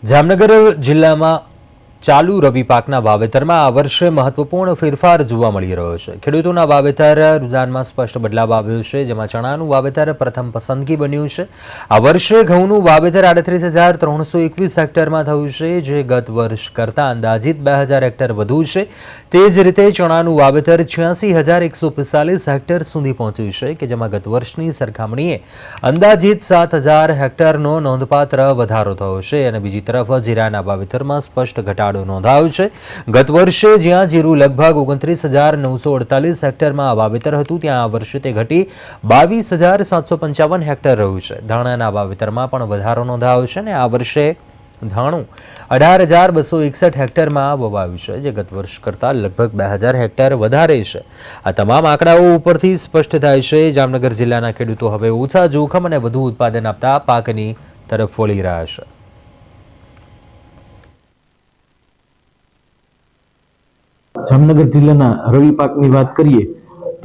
જામનગર જિલ્લામાં ચાલુ રવિ પાકના વાવેતરમાં આ વર્ષે મહત્વપૂર્ણ ફેરફાર જોવા મળી રહ્યો છે। ખેડૂતોના વાવેતર રુઝાનમાં સ્પષ્ટ બદલાવ આવ્યો છે, જેમાં ચણાનું વાવેતર પ્રથમ પસંદગી બન્યું છે। આ વર્ષે ઘઉંનું વાવેતર 38,321 હેક્ટરમાં થયું છે, જે ગત વર્ષ કરતાં અંદાજિત 2,000 હેક્ટર વધુ છે। તે જ રીતે ચણાનું વાવેતર 86,145 હેક્ટર સુધી પહોંચ્યું છે, કે જેમાં ગત વર્ષની સરખામણીએ અંદાજિત 7,000 હેક્ટરનો નોંધપાત્ર વધારો થયો છે। અને બીજી તરફ જીરાના વાવેતરમાં સ્પષ્ટ ઘટાડો નોંધાયો છે। ગત વર્ષે જ્યાં જીરું લગભગ 29,948 હેક્ટરમાં વાવેતર હતું, ત્યાં આ વર્ષે તે ઘટી 22,755 હેક્ટર રહ્યું છે। ધાણાના વાવેતરમાં પણ વધારો નોંધાયો છે અને આ વર્ષે ધાણું 18,261 હેક્ટરમાં વવાયું છે, જે ગત વર્ષ કરતાં લગભગ 2,000 હેક્ટર વધારે છે। આ તમામ આંકડાઓ ઉપરથી સ્પષ્ટ થાય છે જામનગર જિલ્લાના ખેડૂતો હવે ઓછા જોખમ અને વધુ ઉત્પાદન આપતા પાકની તરફ વળી રહ્યા છે। જામનગર જિલ્લાના રવિ પાકની વાત કરીએ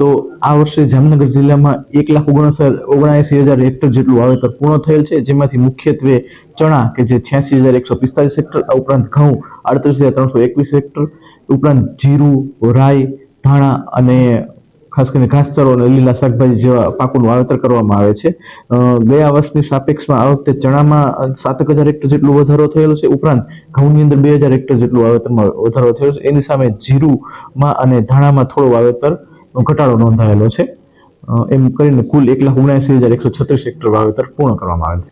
તો આ વર્ષે જામનગર જિલ્લામાં 1,79,000 હેક્ટર જેટલું વાવેતર પૂર્ણ થયેલ છે, જેમાંથી મુખ્યત્વે ચણા કે જે 86,145 હેક્ટર, આ ઉપરાંત ઘઉં 38,321 હેક્ટર, ઉપરાંત જીરું, રાઈ, ધાણા અને ખાસ કરીને ઘાસચારો અને લીલા શાકભાજી જેવા પાકોનું વાવેતર કરવામાં આવે છે। ગયા વર્ષની સાપેક્ષમાં આ વખતે ચણામાં 7,000 હેક્ટર જેટલો વધારો થયેલો છે, ઉપરાંત ઘઉંની અંદર 2,000 હેક્ટર જેટલું વાવેતરમાં વધારો થયો છે। એની સામે જીરુમાં અને ધાણામાં થોડો વાવેતર ઘટાડો નોંધાયેલો છે। એમ કરીને કુલ 1,79,136 હેક્ટર વાવેતર પૂર્ણ કરવામાં આવે છે।